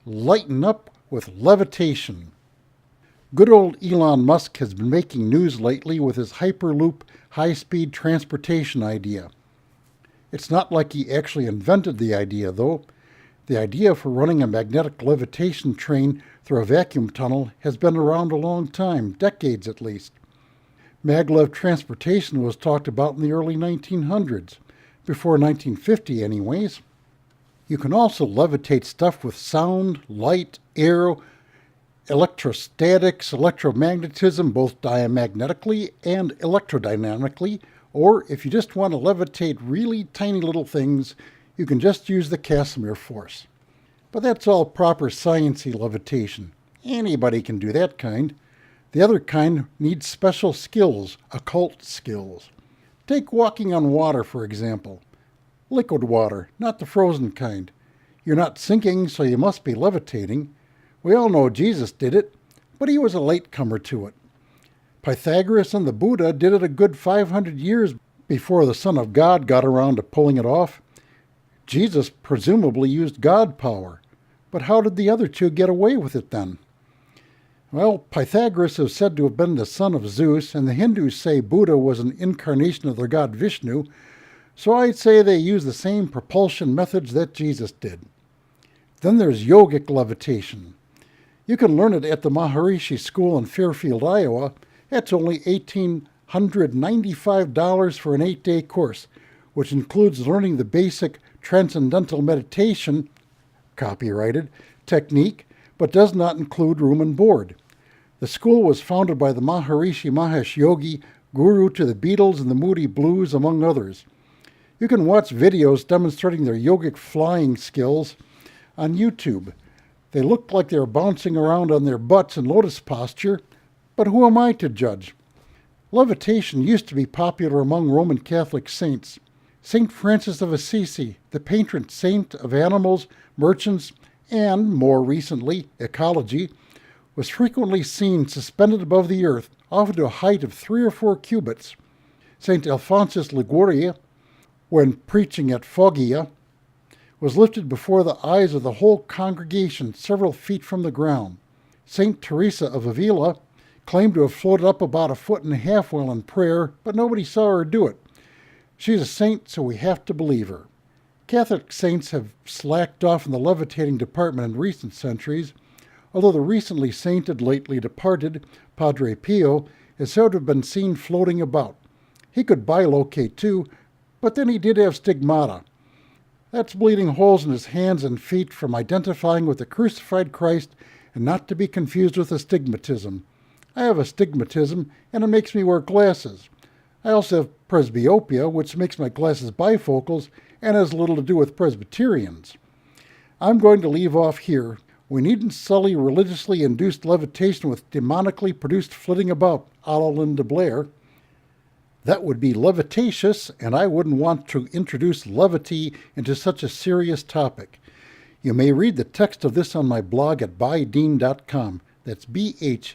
Lighten up with Levitation. Good old Elon Musk has been making news lately with his Hyperloop high-speed transportation idea. It's not like he actually invented the idea, though. The idea for running a magnetic levitation train through a vacuum tunnel has been around a long time, decades at least. Maglev transportation was talked about in the early 1900s, before 1950 anyways. You can also levitate stuff with sound, light, air, electrostatics, electromagnetism, both diamagnetically and electrodynamically, or if you just want to levitate really tiny little things, you can just use the Casimir force. But that's all proper sciencey levitation. Anybody can do that kind. The other kind needs special skills, occult skills. Take walking on water, for example. Liquid water, not the frozen kind. You're not sinking, so you must be levitating. We all know Jesus did it, but he was a latecomer to it. Pythagoras and the Buddha did it a good 500 years before the Son of God got around to pulling it off. Jesus presumably used God power, but how did the other two get away with it then? Well, Pythagoras is said to have been the son of Zeus, and the Hindus say Buddha was an incarnation of their god Vishnu, so I'd say they use the same propulsion methods that Jesus did. Then there's yogic levitation. You can learn it at the Maharishi School in Fairfield, Iowa. That's only $1,895 for an 8-day course, which includes learning the basic transcendental meditation, copyrighted, technique, but does not include room and board. The school was founded by the Maharishi Mahesh Yogi, guru to the Beatles and the Moody Blues, among others. You can watch videos demonstrating their yogic flying skills on YouTube. They looked like they were bouncing around on their butts in lotus posture, but who am I to judge? Levitation used to be popular among Roman Catholic saints. St. Francis of Assisi, the patron saint of animals, merchants, and, more recently, ecology, was frequently seen suspended above the earth, often to a height of 3 or 4 cubits. St. Alphonsus Liguori, when preaching at Foggia, was lifted before the eyes of the whole congregation several feet from the ground. St. Teresa of Avila claimed to have floated up about 1.5 feet while in prayer, but nobody saw her do it. She's a saint, so we have to believe her. Catholic saints have slacked off in the levitating department in recent centuries, although the recently sainted, lately departed Padre Pio is said to have been seen floating about. He could bilocate too, but then he did have stigmata. That's bleeding holes in his hands and feet from identifying with the crucified Christ, and not to be confused with astigmatism. I have astigmatism, and it makes me wear glasses. I also have presbyopia, which makes my glasses bifocals and has little to do with Presbyterians. I'm going to leave off here. We needn't sully religiously induced levitation with demonically produced flitting about, a la Linda Blair. That would be levitatious, and I wouldn't want to introduce levity into such a serious topic. You may read the text of this on my blog at bydean.com. That's BHAIDIN.com.